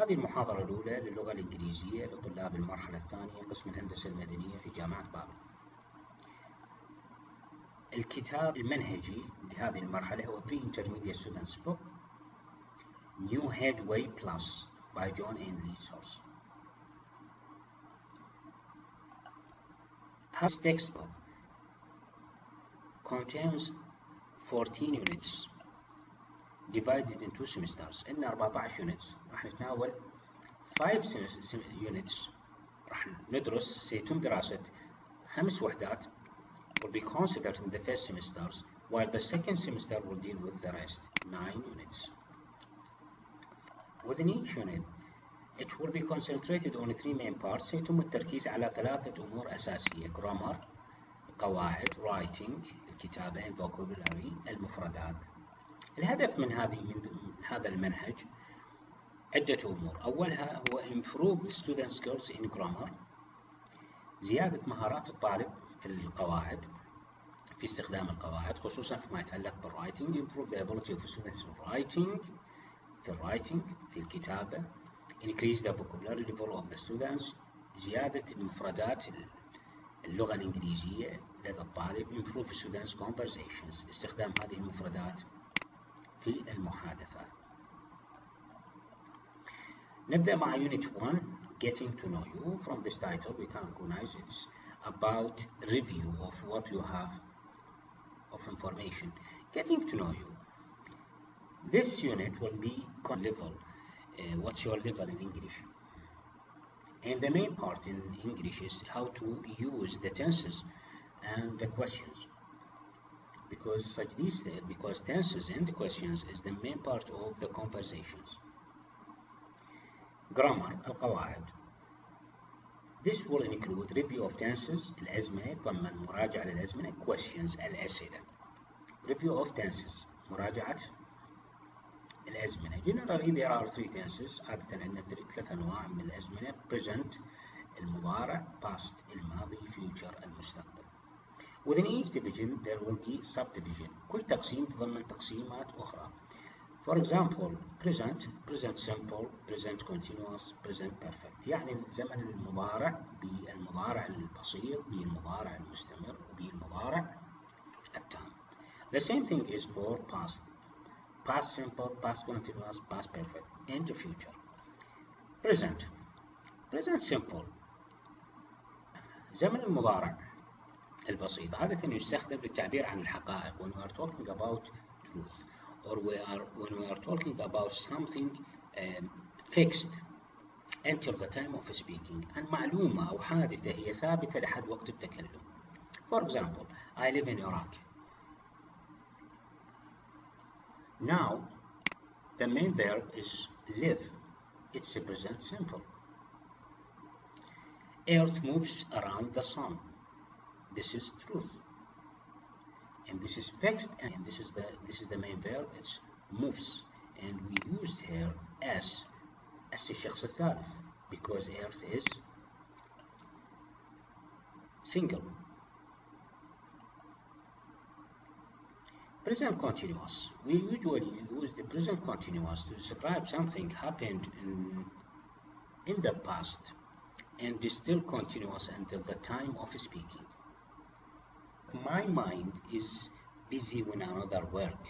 هذه المحاضرة الأولى للغة الإنجليزية لطلاب المرحلة الثانية قسم الهندسة المدنية في جامعة بابل. الكتاب المنهجي لهذه المرحلة هو Pre-Intermediate Students Book New Headway Plus by John and Lee Source. This textbook contains 14 units divided in 2 semesters. إن 14 units راح نتناول 5 units راح ندرس سيتم دراسة 5 وحدات will be considered in the first semesters, while the second semester will deal with the rest, 9 units. Within each unit, it will be concentrated on 3 main parts. سيتم التركيز على 3 أمور أساسية: grammar, قواعد, writing, الكتابة, and vocabulary, المفردات. الهدف من هذا المنهج عدة أمور. أولها هو improve the student skills in grammar، زيادة مهارات الطالب في القواعد، في استخدام القواعد خصوصا فيما يتعلق بالwriting. improve the ability of students in writing، في الكتابة. increase the vocabulary level of the students، زيادة المفردات اللغة الإنجليزية لدى الطالب. improve students conversations، استخدام هذه المفردات في المحادثات. نبدأ مع Unit 1 Getting to know you. From this title we can recognize it's about review of what you have of information. Getting to know you. This unit will be level. What's your level in English? And the main part in English is how to use the tenses and the questions. Because tenses and the questions is the main part of the conversations. Grammar القواعد. This will include review of tenses الأزمنة، يتضمن مراجعة للأزمنة. questions الأسئلة. review of tenses مراجعة الأزمنة. Generally there are 3 tenses. عادة عندنا 3 أنواع من الأزمنة: present المضارع، past الماضي، future المستقبل. Within each division there will be subdivision. كل تقسيم تضمن تقسيمات أخرى. For example, present simple, present continuous, present perfect. يعني زمن المضارع بالمضارع البسيط، بالمضارع المستمر، وبالمضارع التام. The same thing is for past. Past simple, past continuous, past perfect, and the future. Present simple. زمن المضارع البسيط عادة يستخدم للتعبير عن الحقائق when we are talking about truth, or when we are talking about something fixed until the time of speaking. عن معلومة أو حادثة هي ثابتة لحد وقت التكلم. For example, I live in Iraq. Now, the main verb is live. It's a present simple. Earth moves around the sun. This is truth. And this is fixed, and this is the main verb. It's moves, and we used here as الشخص الثالث because Earth is single. Present continuous. We usually use the present continuous to describe something happened in the past and is still continuous until the time of speaking. My mind is busy with another work.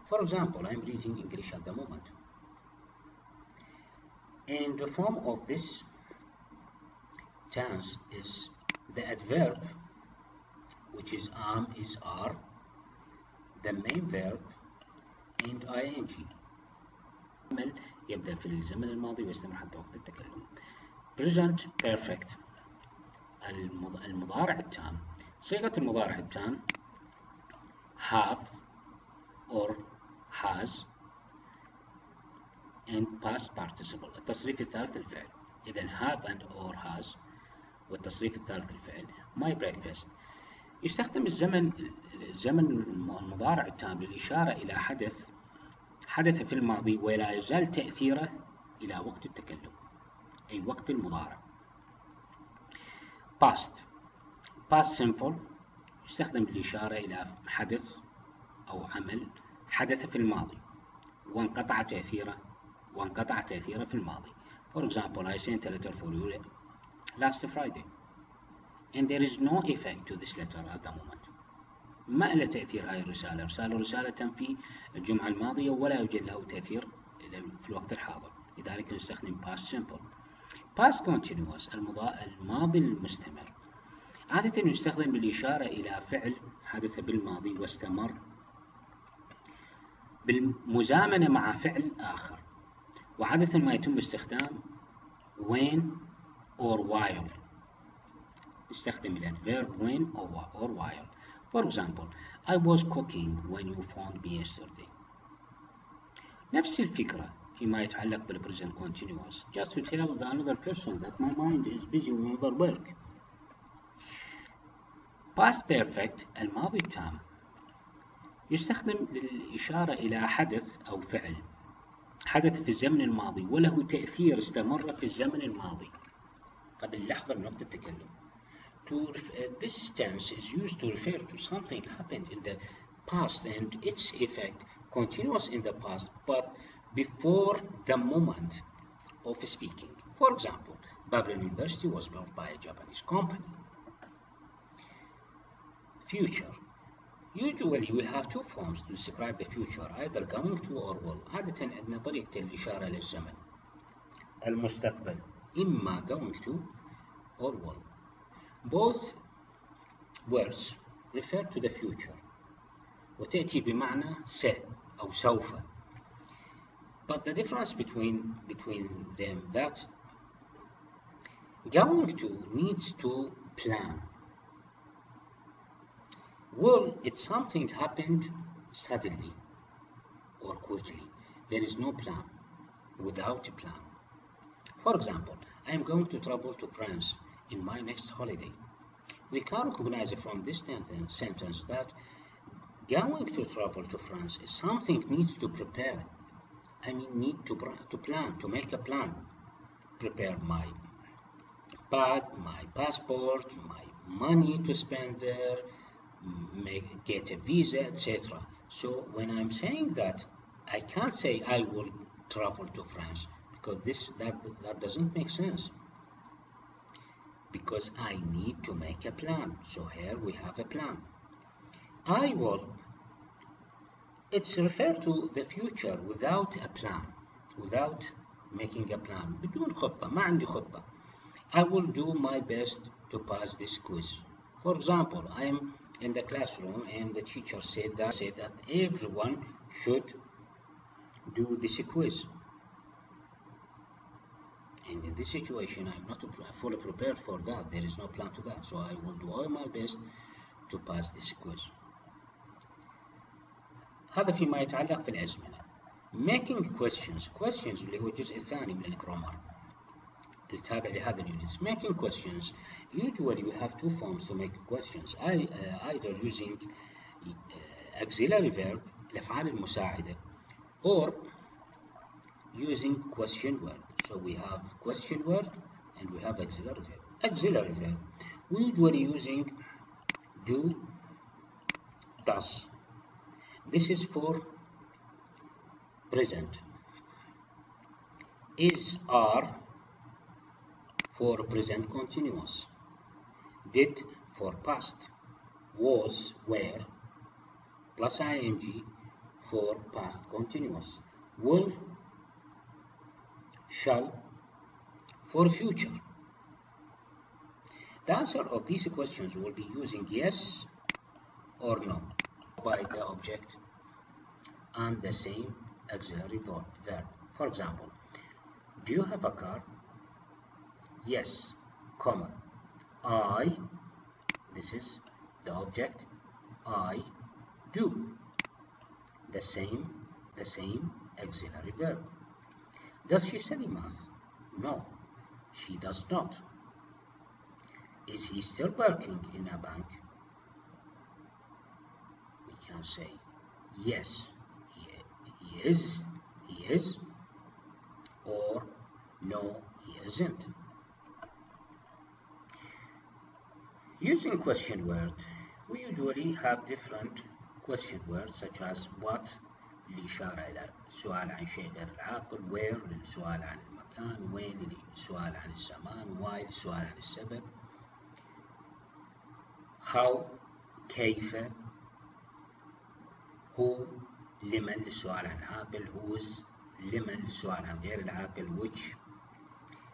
For example, I'm reading English at the moment. And the form of this tense is the adverb, which is am, is, are, the main verb, and ing. يبدأ في الزمن الماضي ويستمر حتى وقت التكلم. Present perfect. المضارع التام. صيغة المضارع التام have or has and past participle. التصريف الثالث الفعل. إذن have and or has والتصريف الثالث الفعل. My breakfast. يستخدم الزمن المضارع التام للإشارة إلى حدث في الماضي ولا يزال تأثيره إلى وقت التكلم، أي وقت المضارع. past simple يستخدم للإشارة إلى حدث أو عمل حدث في الماضي وانقطع تأثيره وانقطع تأثيره في الماضي. For example, I sent a letter for you last Friday and there is no effect to this letter at the moment. ما له تأثير هاي الرسالة، رسالة في الجمعة الماضية ولا يوجد له تأثير في الوقت الحاضر، لذلك نستخدم past simple. past continuous الماضي المستمر عادة يستخدم للإشارة إلى فعل حدث بالماضي واستمر بالمزامنة مع فعل آخر، وعادة ما يتم استخدام when or while. نستخدم الadverb when or while. For example, I was cooking when you phoned me yesterday. نفس الفكرة فيما يتعلق بالpresent continuous. Just to tell the another person that my mind is busy with other work. Past perfect الماضي التام يستخدم للإشارة إلى حدث أو فعل حدث في الزمن الماضي وله تأثير استمر في الزمن الماضي قبل لحظة من وقت التكلم. This tense is used to refer to something happened in the past and its effect continuous in the past but before the moment of speaking. For example, Babylon University was built by a Japanese company. Future. Usually we have two forms to describe the future, either going to or will. عادة عندنا طريقة الإشارة للزمن. المستقبل إما going to or will. Both words refer to the future وتأتي بمعنى س أو سوف. But the difference between them that going to needs to plan. Will, it's something happened suddenly or quickly. There is no plan, without a plan. For example, I am going to travel to France in my next holiday. We can recognize from this sentence that going to travel to France is something needs to prepare. Need to plan, to make a plan. Prepare my bag, my passport, my money to spend there, get a visa, etc. So when I'm saying that, I can't say I will travel to France because that doesn't make sense. Because I need to make a plan. So here we have a plan. I will, it's referred to the future without a plan, without making a plan. بدون خطة، ما عندي خطة. I will do my best to pass this quiz. For example, I am in the classroom and the teacher said that everyone should do this quiz. And in this situation, I'm not fully prepared for that. There is no plan to that. So I will do all my best to pass this quiz. هذا فيما يتعلق في الأزمنة. Making questions اللي هو الجزء الثاني من الجرامر التابع لهذا اليونت. Making questions, usually we have two forms to make questions. Either using auxiliary verb الأفعال المساعدة or using question word. So we have question word and we have auxiliary verb. Auxiliary verb, we usually using do, does. This is for present. Is, are for present continuous. Did for past. Was, were, plus ing for past continuous. Will, shall for future. The answer of these questions will be using yes or no by the object and the same auxiliary verb. For example, do you have a car? Yes, comma, I, this is the object, I do. The same auxiliary verb. Does she study math? No, she does not. Is he still working in a bank? We can say yes, he is, or no, he isn't. Using question word, we usually have different question words such as what, للإشارة إلى السؤال عن شيء غير العاقل، where للسؤال عن المكان، when للسؤال عن الزمان، why للسؤال عن السبب، how كيف، who لمن للسؤال عن العاقل، whose لمن للسؤال عن غير العاقل، which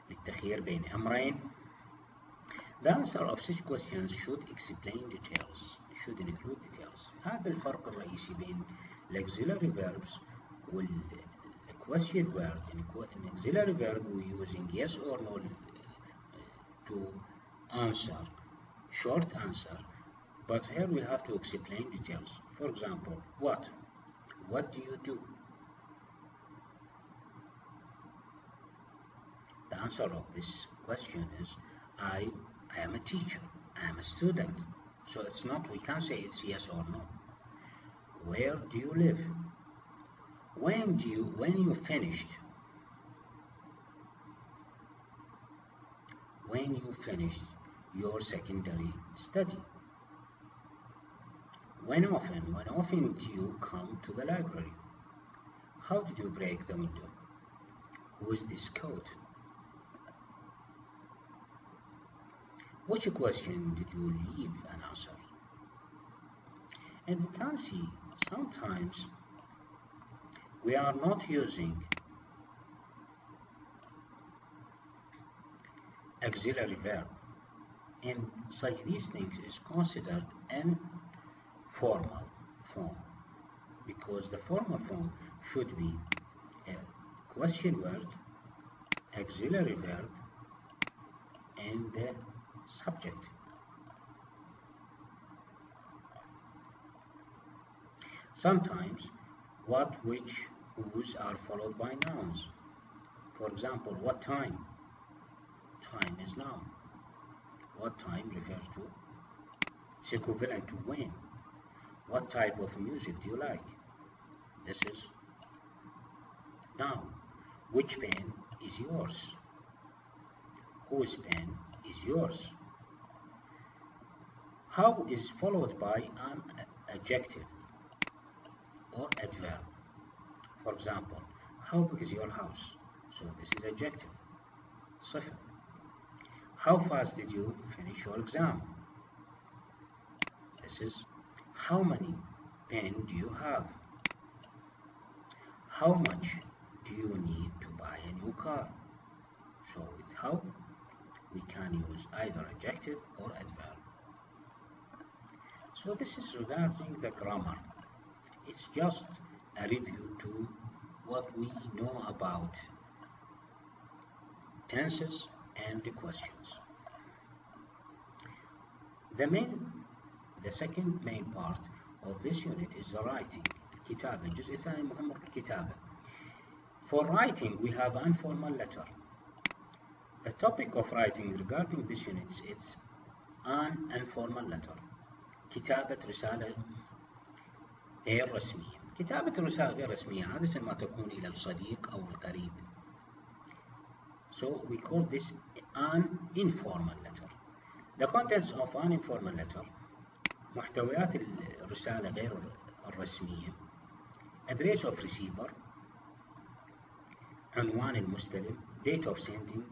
للتخيير بين أمرين. The answer of such questions should explain details. should include details. هذا الفرق الرئيسي بين الauxiliary verbs وال question verb. In auxiliary verb we're using yes or no to answer, short answer, but here we have to explain details. For example, what? What do you do? The answer of this question is I am a teacher, I am a student. So it's not, we can't say it's yes or no. Where do you live? When you finished? When you finished your secondary study? When often do you come to the library? How did you break the window? Who is this coat? Which question did you leave unanswered? And we can see sometimes we are not using auxiliary verb, and such these things is considered informal form, because the formal form should be a question word, auxiliary verb, and the subject. Sometimes what, which, whose are followed by nouns. For example, what time? Time is noun. What time refers to, it's equivalent to when. What type of music do you like? This is noun. Which pen is yours? Whose pen is yours? How is followed by an adjective or adverb. For example, how big is your house? So this is adjective. صفة. How fast did you finish your exam? This is how many pen do you have? How much do you need to buy a new car? So with how we can use either adjective or adverb. So this is regarding the grammar. It's just a review to what we know about tenses and the questions. The second main part of this unit is the writing. الكتابة. الجزء الثاني مهم الكتابة. For writing we have informal letter. The topic of writing regarding this unit is an informal letter. كتابة رسالة غير رسمية. كتابة الرسالة غير رسمية عادة ما تكون إلى الصديق أو القريب. So we call this an informal letter. The contents of an informal letter. محتويات الرسالة غير الرسمية. Address of receiver. عنوان المستلم. Date of sending.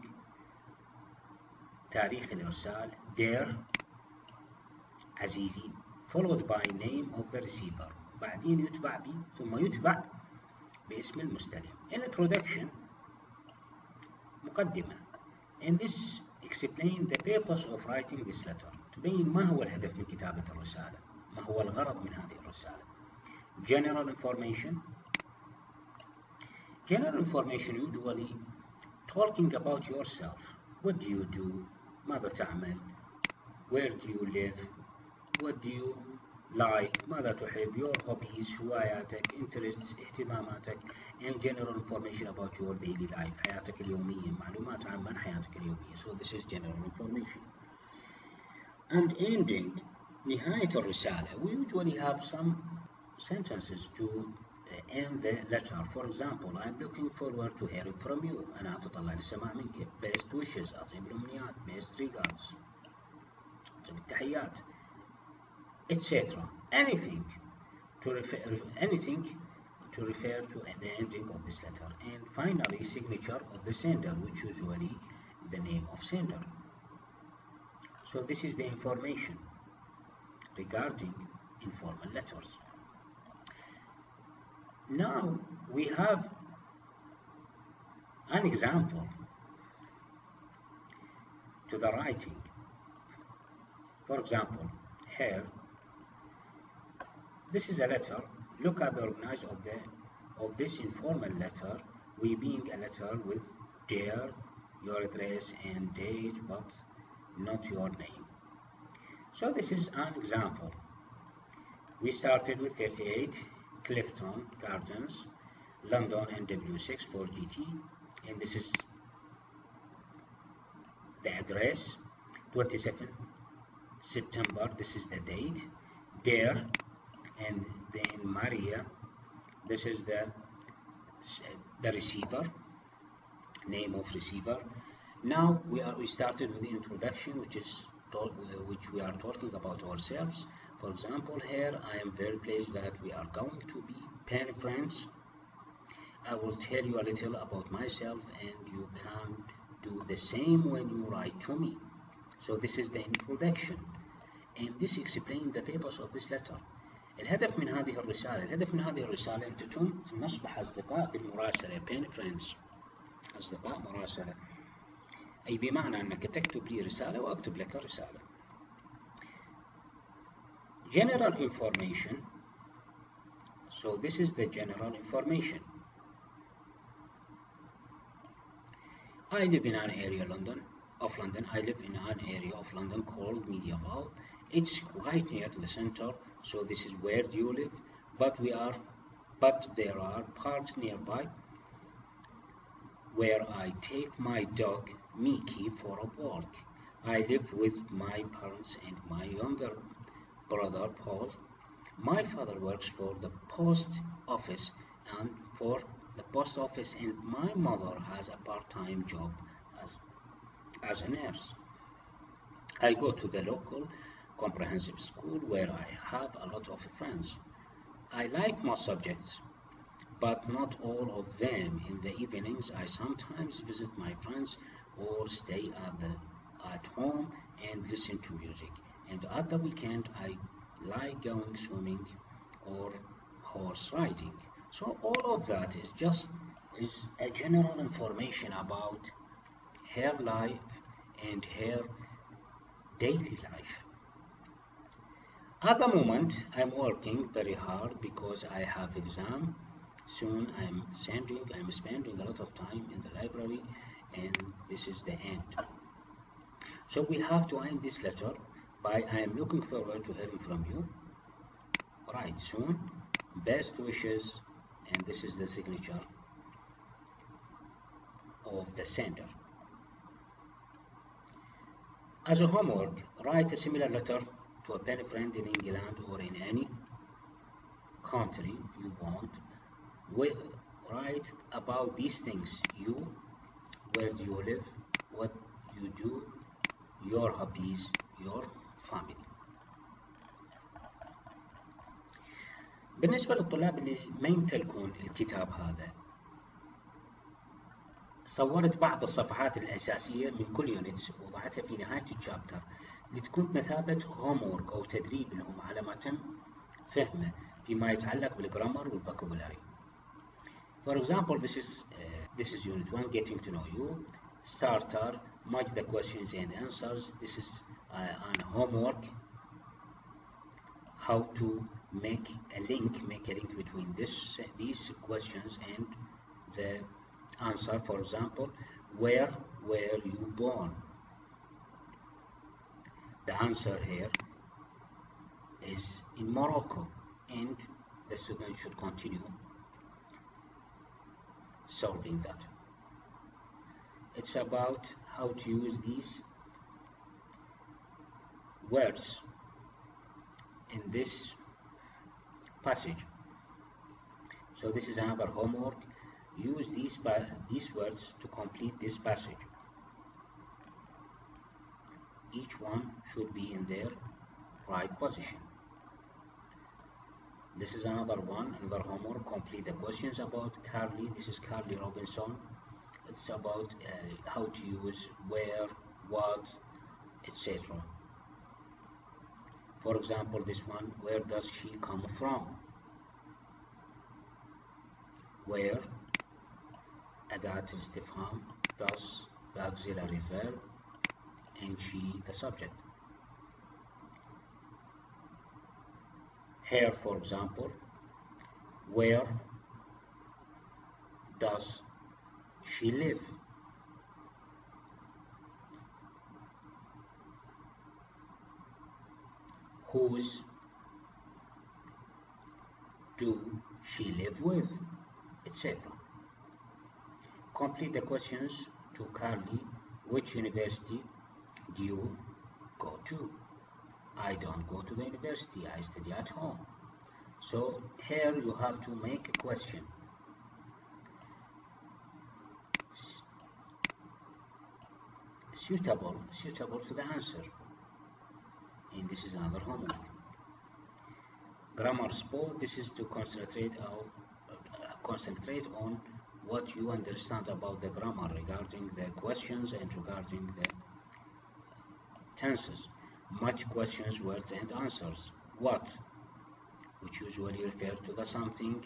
تاريخ الإرسال. Dear عزيزي. Followed by name of the receiver. بعدين يتبع ثم يتبع باسم المستلم. Introduction مقدمة. And this explain the purpose of writing this letter. تبين ما هو الهدف من كتابة الرسالة، ما هو الغرض من هذه الرسالة. General information. General information usually talking about yourself. What do you do? ماذا تعمل? Where do you live? What do you like? ماذا تحب? Your hobbies, هواياتك, interests, اهتماماتك, and general information about your daily life. حياتك اليومية، معلومات عامة عن حياتك اليومية. So this is general information. And ending, نهاية الرسالة. We usually have some sentences to end the letter. For example, I'm looking forward to hearing from you. أنا أتطلع للسماع منك. Best wishes. أطيب الأمنيات. Best regards. أطيب التحيات. Etc. Anything to to refer to the ending of this letter. And finally, signature of the sender, which usually the name of sender. So this is the information regarding informal letters. Now we have an example to the writing. For example, here, this is a letter. Look at the organization of this informal letter, we being a letter with dear, your address and date, but not your name. So this is an example. We started with 38 Clifton Gardens, London, NW6 4GT, and this is the address, 27 September, this is the date, there, and then Maria, this is the receiver, name of receiver. Now we started with the introduction, which we are talking about ourselves. For example, here I am very pleased that we are going to be pen friends. I will tell you a little about myself, and you can do the same when you write to me. So this is the introduction, and this explains the purpose of this letter. الهدف من هذه الرسالة أنتم نصبح أصدقاء بالمراسلة pen friends، أصدقاء مراسلة، أي بمعنى أنك تكتب لي رسالة وأكتب لك رسالة. General information. So this is the general information. I live in an area of London. I live in an area of London called Medieval. It's quite near to the center, so this is where do you live. But there are parks nearby where I take my dog Mickey for a walk. I live with my parents and my younger brother Paul. My father works for the post office and my mother has a part-time job as a nurse. I go to the local comprehensive school where I have a lot of friends. I like most subjects, but not all of them. In the evenings, I sometimes visit my friends or stay at home and listen to music. And at the weekend, I like going swimming or horse riding. So all of that is a general information about her life and her daily life. At the moment, I'm working very hard because I have exam. Soon I'm spending a lot of time in the library, and this is the end. So we have to end this letter by I am looking forward to hearing from you. Right soon. Best wishes, and this is the signature of the sender. As a homework, write a similar letter to a pen friend in England or in any country you want. Write about these things: you, where do you live, what you do, your hobbies, your family. بالنسبة للطلاب اللي ما يمتلكون الكتاب هذا، صورت بعض الصفحات الأساسية من كل يونت وضعتها في نهاية الشابتر لتكون بمثابة هومورك أو تدريب لهم على ما تم فهمه فيما يتعلق بالجرامر والفوكابولاري. For example, this is Unit 1, Getting to Know You. Starter, match the questions and answers. This is an homework. How to make a link between these questions and the answer. For example, where were you born? The answer here is in Morocco, and the student should continue solving that. It's about how to use these words in this passage. So this is another homework. Use these words to complete this passage. Each one should be in their right position. This is another one, another homework. Complete the questions about Carly. This is Carly Robinson. It's about how to use, where, what, etc. For example, this one, where does she come from? Where, أداة الاستفهام, does the auxiliary verb, and she the subject. Here, for example, where does she live? Whose do she live with, etc. Complete the questions to Carly. Which university do you go to? I don't go to the university, I study at home. So here you have to make a question. Suitable to the answer. And this is another homework. Grammar sport, this is to concentrate on what you understand about the grammar regarding the questions and regarding the tenses. Much questions, words and answers. What, which usually refer to the something.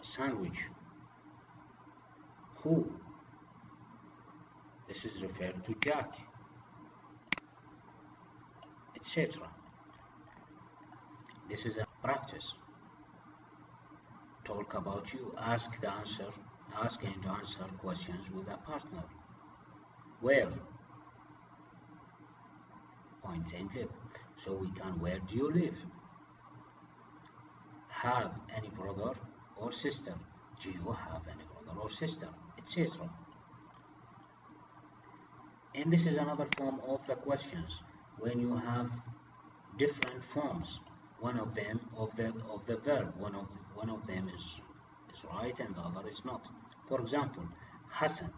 Sandwich. Who, this is referred to Jack, etc. This is a practice. Talk about you. Ask and answer questions with a partner. Where? Point and live. So we can, where do you live? Have any brother or sister? Do you have any brother or sister? Etc. And this is another form of the questions, when you have different forms. One of them of the verb, one of them is right and the other is not. For example, Hassan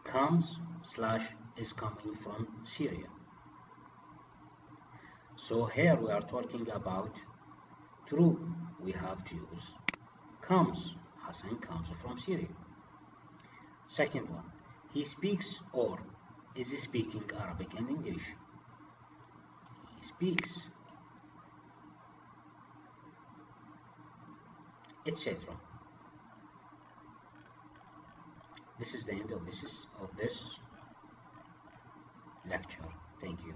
comes / is coming from Syria. So here we are talking about true. We have to use comes. Hassan comes from Syria. Second one, he speaks or is speaking Arabic and English. He speaks, etc. This is the end of this lecture. Thank you.